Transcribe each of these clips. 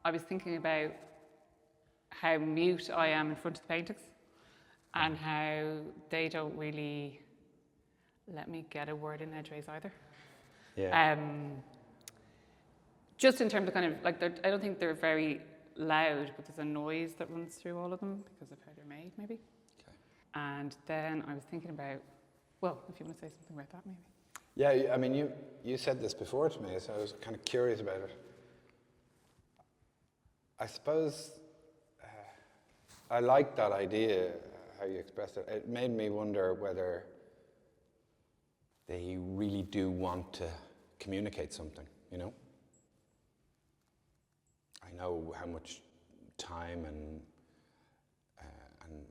I was thinking about how mute I am in front of the paintings and how they don't really let me get a word in edgeways either. Yeah. Just in terms of kind of like, I don't think they're very loud, but there's a noise that runs through all of them because of how they're made, maybe. Okay. And then I was thinking about, well, if you want to say something about that, maybe. Yeah, I mean, you said this before to me, so I was kind of curious about it. I suppose I like that idea, how you expressed it. It made me wonder whether they really do want to communicate something, you know? I know how much time and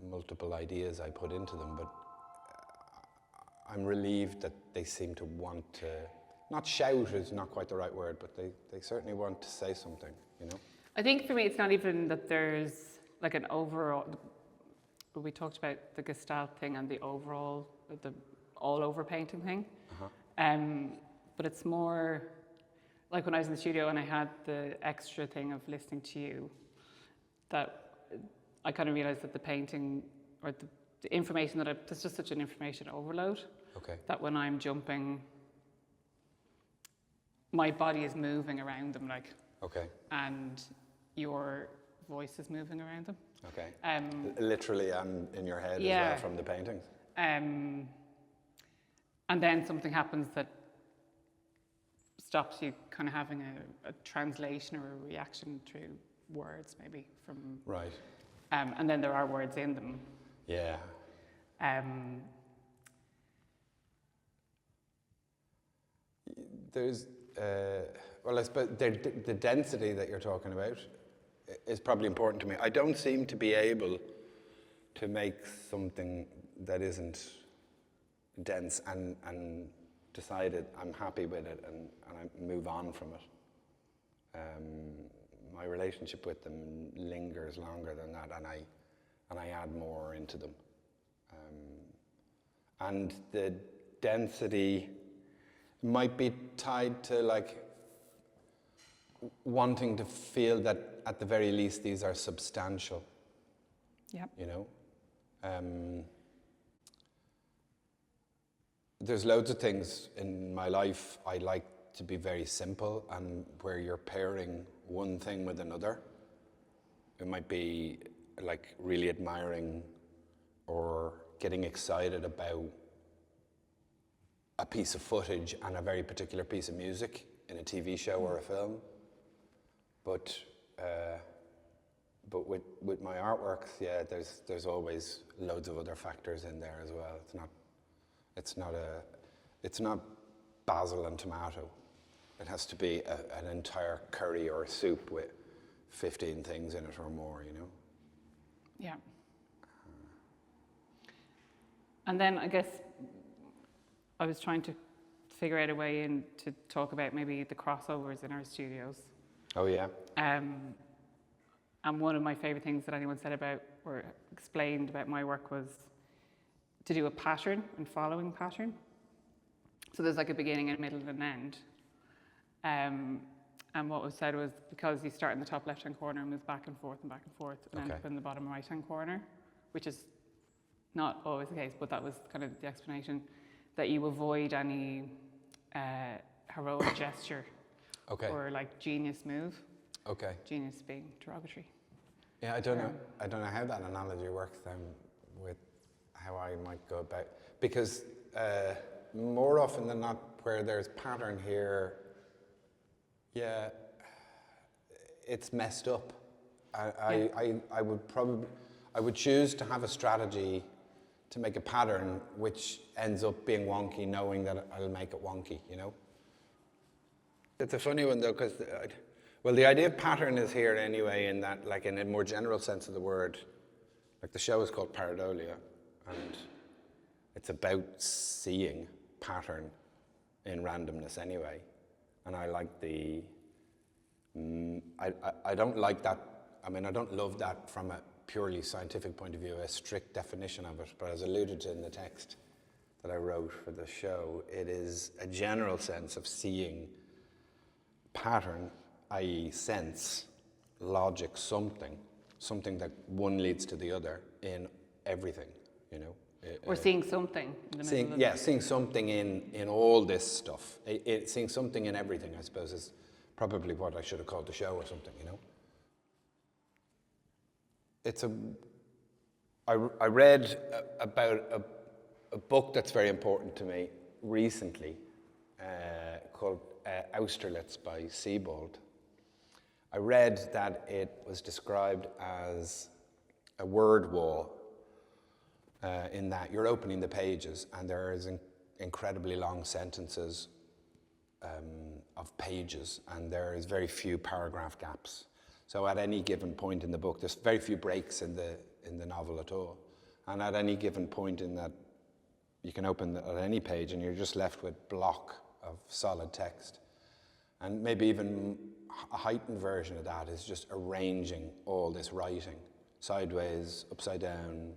multiple ideas I put into them, but I'm relieved that they seem to want to, not shout is not quite the right word, but they certainly want to say something, you know? I think for me, it's not even that there's like an overall, we talked about the Gestalt thing and the overall, the all-over painting thing. But it's more like when I was in the studio and I had the extra thing of listening to you, that I kind of realized that the painting or the information that there's just such an information overload. Okay. That when I'm jumping, my body is moving around them, like. Okay. And your voice is moving around them. Okay. Literally and in your head as well from the paintings. And then something happens that stops you kind of having a translation or a reaction through words, maybe from. Right. And then there are words in them. Yeah. There's, well, I suppose the density that you're talking about is probably important to me. I don't seem to be able to make something that isn't dense and decided I'm happy with it and I move on from it. My relationship with them lingers longer than that, and I add more into them. And the density might be tied to like wanting to feel that at the very least these are substantial. Yeah. You know? There's loads of things in my life I like to be very simple, and where you're pairing one thing with another. It might be like really admiring or getting excited about a piece of footage and a very particular piece of music in a TV show or a film. But with my artworks, yeah, there's always loads of other factors in there as well. It's not basil and tomato. It has to be an entire curry or a soup with 15 things in it or more, you know? Yeah. And then I guess I was trying to figure out a way in to talk about maybe the crossovers in our studios. Oh, yeah. And one of my favorite things that anyone said about or explained about my work was to do a pattern and following pattern. So there's like a beginning, a middle, and an end. And what was said was because you start in the top left-hand corner and move back and forth, and end up in the bottom right-hand corner, which is not always the case, but that was kind of the explanation, that you avoid any heroic gesture or like genius move. Okay. Genius being derogatory. Yeah, I don't know how that analogy works then with how I might go about, because more often than not, where there's pattern here, yeah, it's messed up. I would choose to have a strategy to make a pattern which ends up being wonky, knowing that I'll make it wonky, you know? It's a funny one though, because, well, the idea of pattern is here anyway, in that, like, in a more general sense of the word, like the show is called Pareidolia, and it's about seeing pattern in randomness anyway. And I like I don't like that, I mean, I don't love that from a purely scientific point of view, a strict definition of it, but as alluded to in the text that I wrote for the show, it is a general sense of seeing pattern, i.e. sense, logic, something that one leads to the other in everything, you know. We're seeing something in the middle of it. Seeing something in all this stuff. Seeing something in everything, I suppose, is probably what I should have called the show or something, you know. I read about a book that's very important to me recently called Austerlitz by Sebald. I read that it was described as a word wall, in that you're opening the pages and there is incredibly long sentences of pages, and there is very few paragraph gaps. So at any given point in the book, there's very few breaks in the novel at all. And at any given point in that, you can open at any page and you're just left with block of solid text. And maybe even a heightened version of that is just arranging all this writing, sideways, upside down,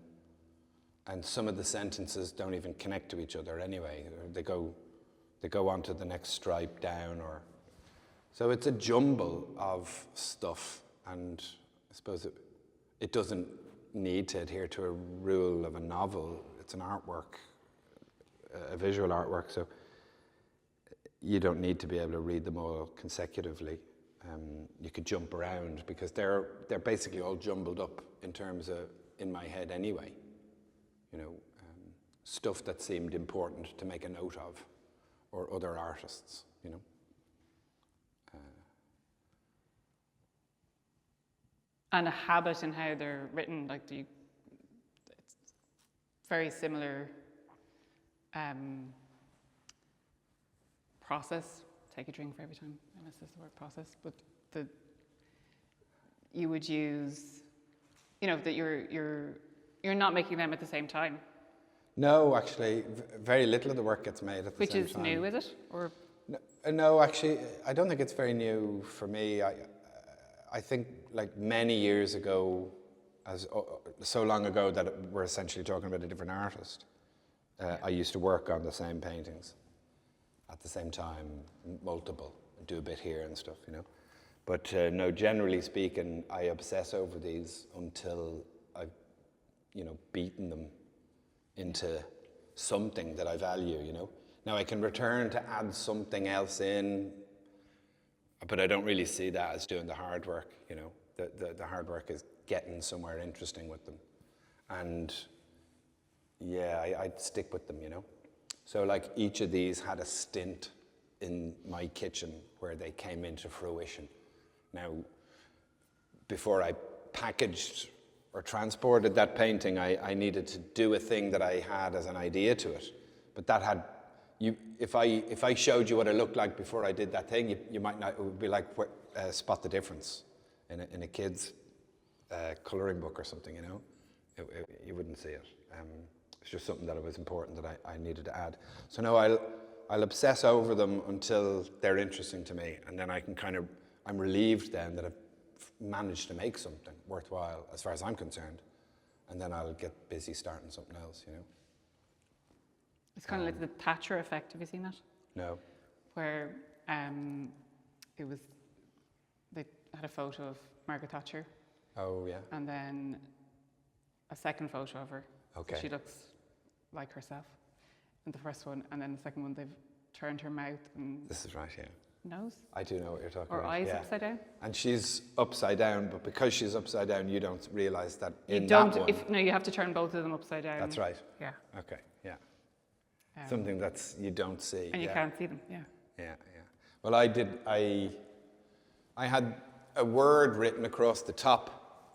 and some of the sentences don't even connect to each other anyway. They go on to the next stripe down, or so it's a jumble of stuff, and I suppose it doesn't need to adhere to a rule of a novel. It's an artwork, a visual artwork, so you don't need to be able to read them all consecutively. You could jump around because they're basically all jumbled up in terms of in my head anyway. You know, stuff that seemed important to make a note of, or other artists, you know. And a habit in how they're written, like it's very similar process. Take a drink for every time I miss the word process, but you would use, you know, that you're not making them at the same time. No, actually, very little of the work gets made at the same time. Which is new, is it? Or no, actually, I don't think it's very new for me. I think, like many years ago, so long ago that we're essentially talking about a different artist. I used to work on the same paintings at the same time, multiple, do a bit here and stuff, you know. But no, generally speaking, I obsess over these until I've, you know, beaten them into something that I value, you know. Now I can return to add something else in, but I don't really see that as doing the hard work, you know. The hard work is getting somewhere interesting with them. And yeah, I'd stick with them, you know. So like each of these had a stint in my kitchen where they came into fruition. Now, before I packaged or transported that painting, I needed to do a thing that I had as an idea to it. But that had, if I showed you what it looked like before I did that thing, you might not, it would be like spot the difference in a kid's colouring book or something, you know. You wouldn't see it. It's just something that it was important that I needed to add. So no, I'll obsess over them until they're interesting to me, and then I can I'm relieved then that I've managed to make something worthwhile as far as I'm concerned, and then I'll get busy starting something else, you know. It's kind of like the Thatcher effect. Have you seen that? No. Where they had a photo of Margaret Thatcher. Oh yeah. And then a second photo of her. Okay. So she looks like herself in the first one, and then the second one they've turned her mouth and this is right, yeah. Nose. I do know what you're talking or about. Or eyes yeah. upside down. And she's upside down, but because she's upside down, you don't realise that You in don't. that one. No, you have to turn both of them upside down. That's right. Yeah. Okay. Yeah. Something that's you don't see. And you can't see them. Yeah. Yeah. Yeah. Well, I did. I had a word written across the top,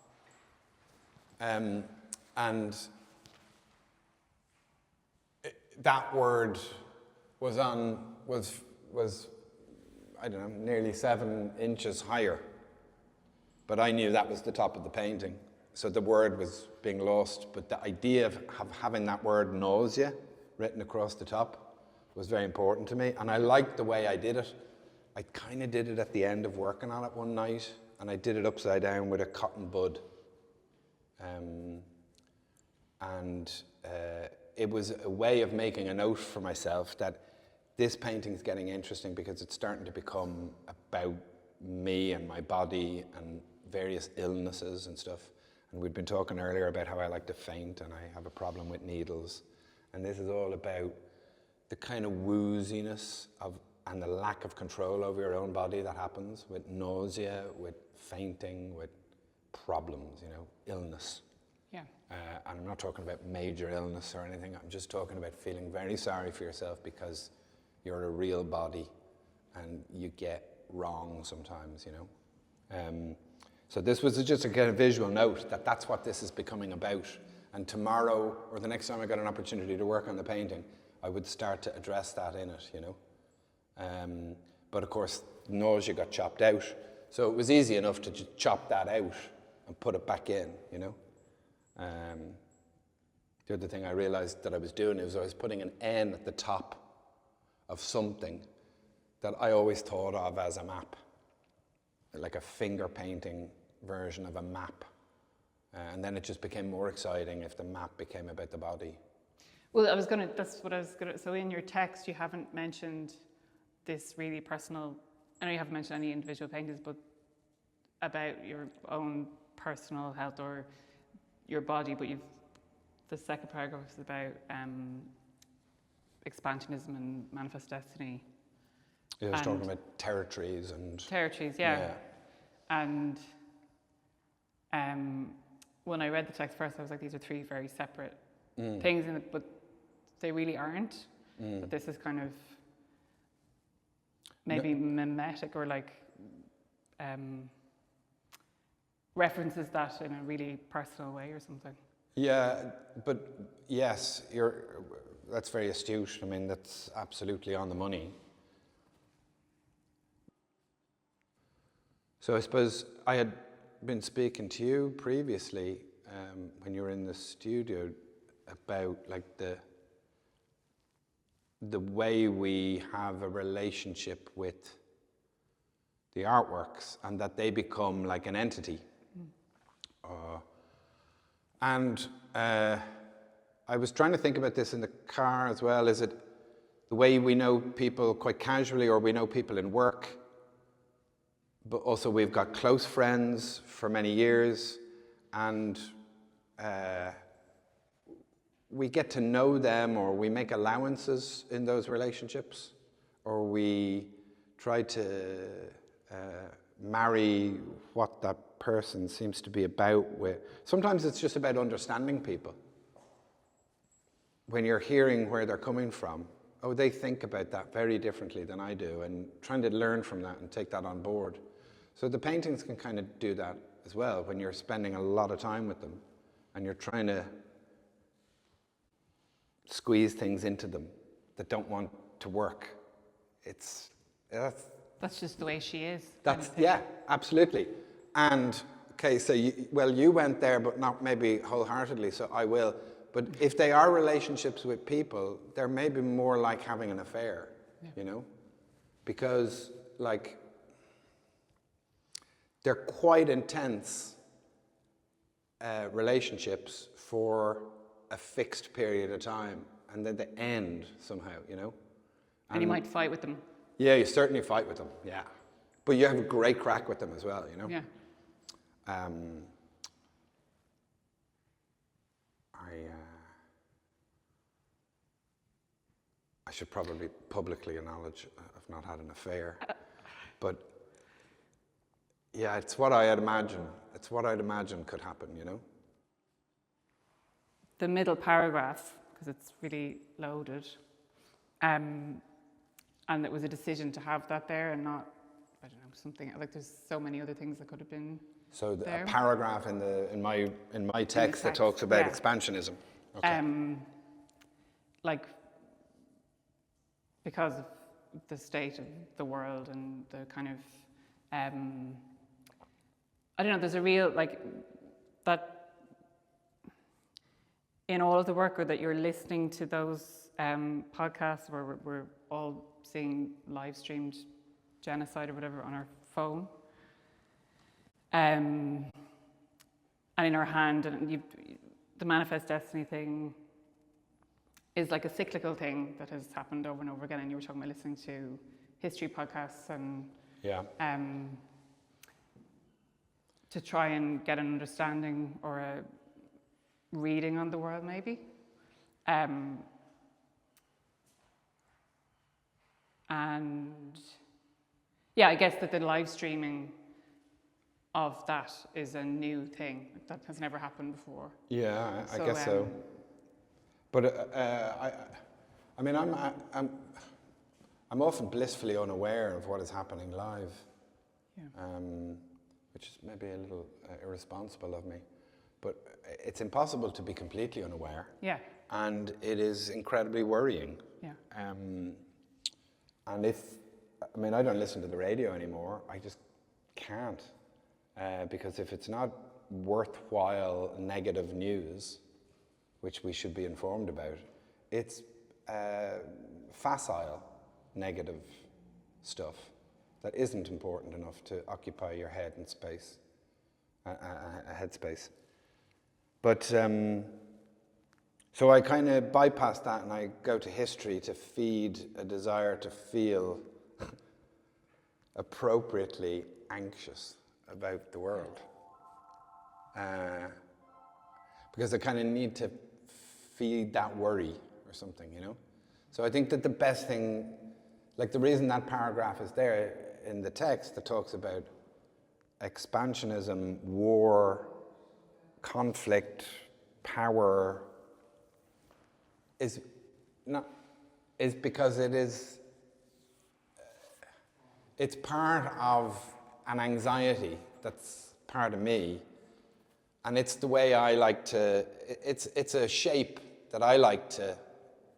and that word was I don't know, nearly 7 inches higher. But I knew that was the top of the painting. So the word was being lost, but the idea of having that word nausea written across the top was very important to me. And I liked the way I did it. I kind of did it at the end of working on it one night, and I did it upside down with a cotton bud. It was a way of making a note for myself that this painting's getting interesting because it's starting to become about me and my body and various illnesses and stuff. And we'd been talking earlier about how I like to faint and I have a problem with needles. And this is all about the kind of wooziness and the lack of control over your own body that happens with nausea, with fainting, with problems, illness. Yeah. And I'm not talking about major illness or anything. I'm just talking about feeling very sorry for yourself because you're a real body and you get wrong sometimes, So this was just a kind of visual note that that's what this is becoming about. And tomorrow, or the next time I got an opportunity to work on the painting, I would start to address that in it, But of course, nausea got chopped out. So it was easy enough to just chop that out and put it back in, The other thing I realized that I was doing is I was putting an N at the top of something that I always thought of as a map, like a finger painting version of a map. And then it just became more exciting if the map became about the body. Well, that's what I was gonna, so in your text you haven't mentioned this really personal, I know you haven't mentioned any individual paintings, but about your own personal health or your body, but the second paragraph is about expansionism and manifest destiny. Yeah, I was talking about territories and... Territories, yeah. And when I read the text first, I was like, these are three very separate things, but they really aren't. But this is kind of maybe mimetic or like references that in a really personal way or something. Yeah, but yes, that's very astute. I mean, that's absolutely on the money. So I suppose I had been speaking to you previously when you were in the studio about like the way we have a relationship with the artworks and that they become like an entity. And I was trying to think about this in the car as well. Is it the way we know people quite casually, or we know people in work, but also we've got close friends for many years, and we get to know them, or we make allowances in those relationships, or we try to marry what that person seems to be about with. Sometimes it's just about understanding people. When you're hearing where they're coming from, oh, they think about that very differently than I do, and trying to learn from that and take that on board. So the paintings can kind of do that as well, when you're spending a lot of time with them and you're trying to squeeze things into them that don't want to work. That's just the way she is. Yeah, absolutely. And okay, so you went there, but not maybe wholeheartedly, so I will. But if they are relationships with people, they're maybe more like having an affair, because like they're quite intense relationships for a fixed period of time, and then they end somehow, And you might fight with them. Yeah, you certainly fight with them, yeah. But you have a great crack with them as well, Yeah. I should probably publicly acknowledge I've not had an affair, but yeah, it's what I'd imagine could happen, The middle paragraph, because it's really loaded, and it was a decision to have that there and not, I don't know, something like there's so many other things that could have been. So there. A paragraph in my text that talks about expansionism. Okay. Because of the state of the world and the kind of, I don't know, there's a real, that in all of the work, or that you're listening to those podcasts where we're all seeing live streamed genocide or whatever on our phone, and in our hand, and the manifest destiny thing is like a cyclical thing that has happened over and over again. And you were talking about listening to history podcasts and to try and get an understanding or a reading on the world, maybe. And yeah, I guess that the live streaming of that is a new thing that has never happened before. Yeah, I guess so. But I mean, I'm often blissfully unaware of what is happening live, which is maybe a little irresponsible of me. But it's impossible to be completely unaware. Yeah. And it is incredibly worrying. Yeah. And I don't listen to the radio anymore. I just can't. Because if it's not worthwhile negative news, which we should be informed about, it's facile negative stuff that isn't important enough to occupy your head and space, headspace. But so I kind of bypass that and I go to history to feed a desire to feel appropriately anxious about the world. Because I kind of need to feed that worry or something, you know? So I think that the best thing, like the reason that paragraph is there in the text that talks about expansionism, war, conflict, power, is because it's part of an anxiety that's part of me, and it's the way I like to, it's a shape that I like to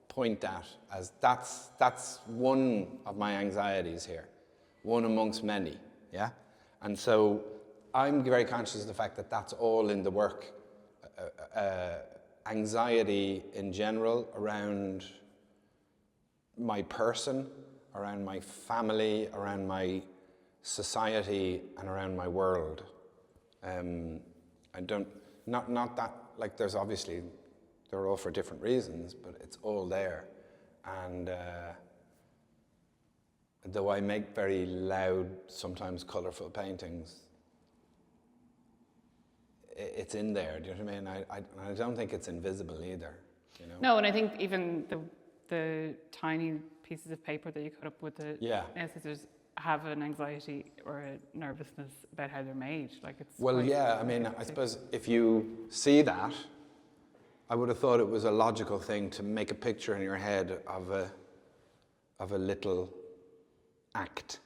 point at as that's one of my anxieties here, one amongst many, yeah? And so I'm very conscious of the fact that that's all in the work. Anxiety in general around my person, around my family, around my society, and around my world. Not that, like there's obviously, they're all for different reasons, but it's all there. And though I make very loud, sometimes colourful paintings, it's in there, do you know what I mean? I don't think it's invisible either, you know? No, and I think even the tiny pieces of paper that you cut up with the nail scissors have an anxiety or a nervousness about how they're made. Like it's I mean, I suppose if you see that, I would have thought it was a logical thing to make a picture in your head of a little act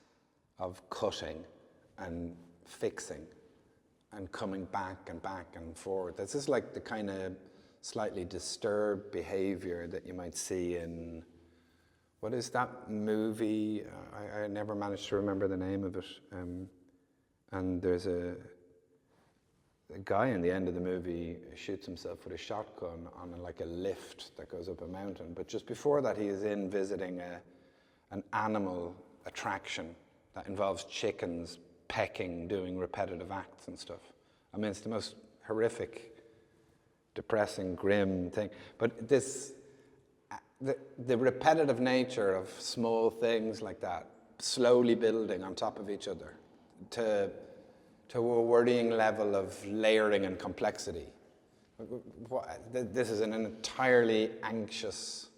of cutting and fixing and coming back and forward. This is like the kind of slightly disturbed behavior that you might see in, what is that movie? I never managed to remember the name of it. And there's a guy in the end of the movie shoots himself with a shotgun on like a lift that goes up a mountain. But just before that, he is in visiting an animal attraction that involves chickens pecking, doing repetitive acts and stuff. I mean, it's the most horrific, depressing, grim thing. But this, the repetitive nature of small things like that, slowly building on top of each other to a worrying level of layering and complexity. This is an entirely anxious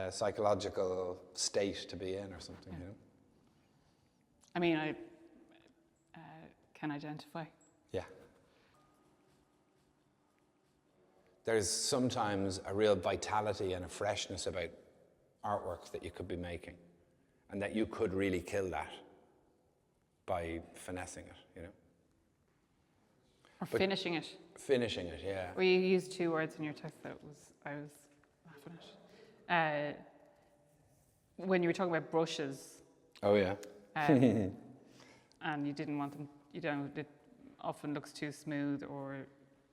psychological state to be in or something, you know? I mean, I can identify. Yeah. There's sometimes a real vitality and a freshness about artwork that you could be making, and that you could really kill that by finessing it, you know? Or finishing it. Finishing it, yeah. Well, you used two words in your text that I was laughing at. When you were talking about brushes. Oh, yeah. And you didn't want them, you know, it often looks too smooth or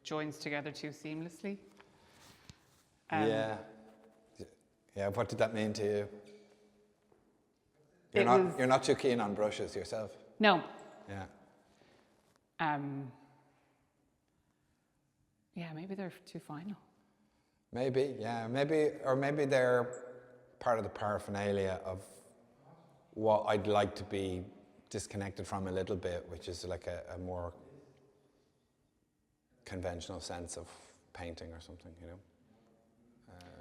joins together too seamlessly. Yeah, what did that mean to you? You're not too keen on brushes yourself? No. Yeah. Yeah, maybe they're too final. Maybe, yeah. Maybe they're part of the paraphernalia of what I'd like to be disconnected from a little bit, which is like a more conventional sense of painting or something, you know.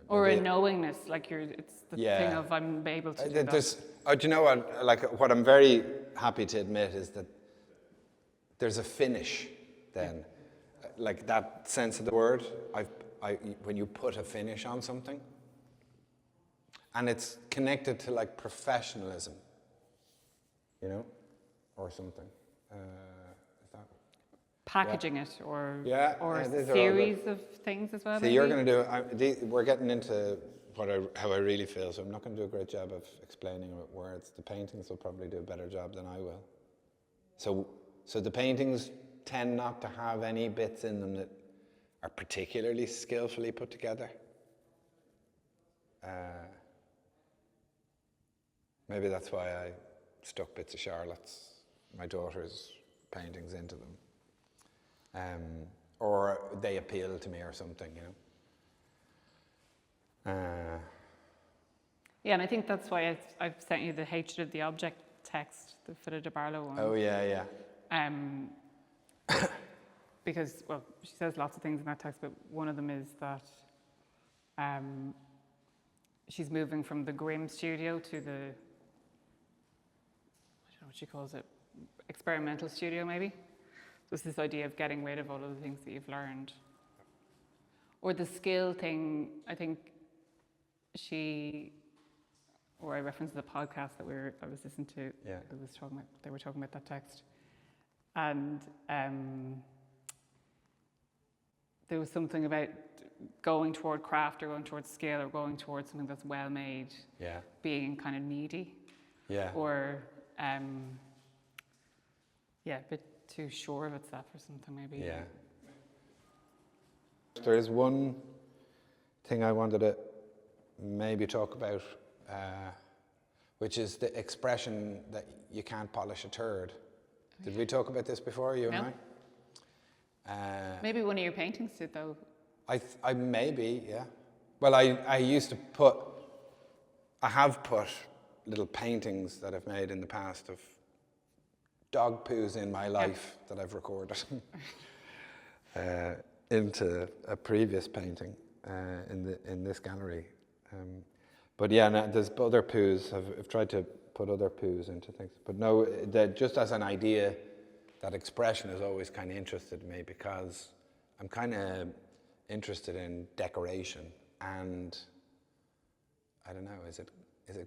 Or a Maybe- knowingness, like it's the Yeah. thing of I'm able to do that. There's, do you know what? Like what I'm very happy to admit is that there's a finish. Then, like that sense of the word. When you put a finish on something, and it's connected to like professionalism, you know, or something. Is that? Packaging it, or Yeah, yeah, a these are all series of things as well. So maybe? you're going to do. We're getting into how I really feel. So I'm not going to do a great job of explaining it with words. The paintings will probably do a better job than I will. So the paintings tend not to have any bits in them that are particularly skillfully put together. Maybe that's why I stuck bits of Charlotte's, my daughter's paintings into them. Or they appeal to me or something, you know. Yeah, and I think that's why I've sent you the Hatred of the Object text, the Philip de Barlow one. Oh yeah. Because, well, she says lots of things in that text, but one of them is that she's moving from the grim studio to the, I don't know what she calls it, experimental studio maybe. So it's this idea of getting rid of all of the things that you've learned. Or the skill thing, I think I referenced the podcast that I was listening to, Yeah. they were talking about that text. And there was something about going toward craft or going towards scale or going towards something that's well made, Yeah. being kind of needy, Yeah. or a bit too sure of itself or something maybe. Yeah. There is one thing I wanted to maybe talk about, which is the expression that you can't polish a turd. Did we talk about this before, you No. and I? Maybe one of your paintings did though. I maybe, yeah. Well, I used to I have put little paintings that I've made in the past of dog poos in my life that I've recorded into a previous painting in this gallery. But yeah, no, there's other poos. I've tried to put other poos into things. But no, just as an idea, that expression has always kind of interested me because I'm kind of interested in decoration, and I don't know, is it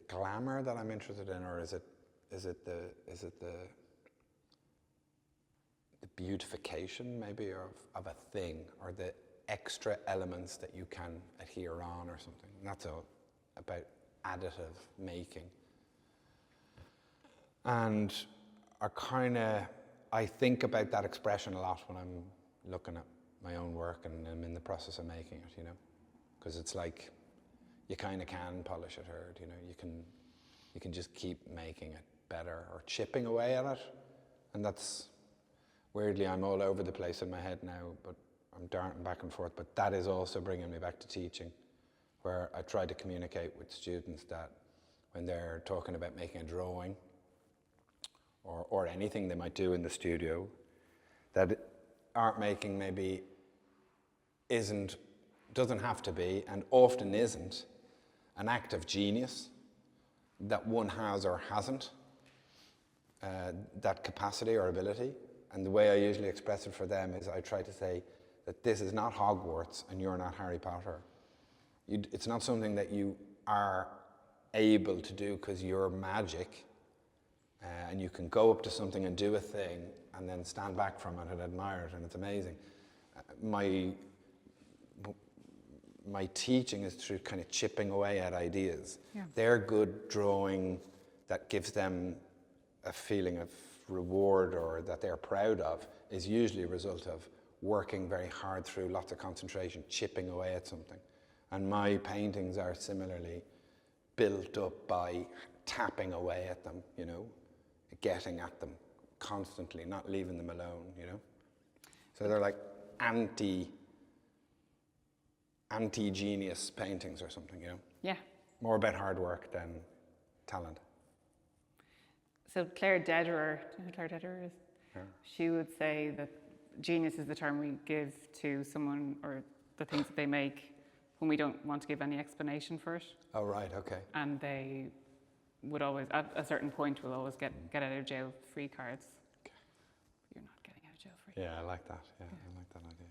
glamour that I'm interested in, or is it the beautification maybe of a thing, or the extra elements that you can adhere on or something. And that's all about additive making. And I think about that expression a lot when I'm looking at my own work and I'm in the process of making it, you know, because it's like you kind of can polish a turd, you know, you can just keep making it better or chipping away at it. And that's, weirdly, I'm all over the place in my head now, but I'm darting back and forth. But that is also bringing me back to teaching, where I try to communicate with students that when they're talking about making a drawing or anything they might do in the studio, that art making maybe doesn't have to be, and often isn't, an act of genius that one has or hasn't, that capacity or ability. And the way I usually express it for them is I try to say that this is not Hogwarts and you're not Harry Potter. It's not something that you are able to do because you're magic, and you can go up to something and do a thing and then stand back from it and admire it, and it's amazing. My teaching is through kind of chipping away at ideas. Yeah. Their good drawing that gives them a feeling of reward or that they're proud of is usually a result of working very hard through lots of concentration, chipping away at something. And my paintings are similarly built up by tapping away at them, you know, getting at them constantly, not leaving them alone, you know. So they're like anti-genius paintings or something, you know. Yeah. More about hard work than talent. So Claire Dederer, do you know who Claire Dederer is? Yeah. She would say that genius is the term we give to someone or the things that they make when we don't want to give any explanation for it. Oh, right, okay. And they would always, at a certain point, will always get out of jail free cards. Okay. You're not getting out of jail free. Yeah, I like that. Yeah, I like that idea.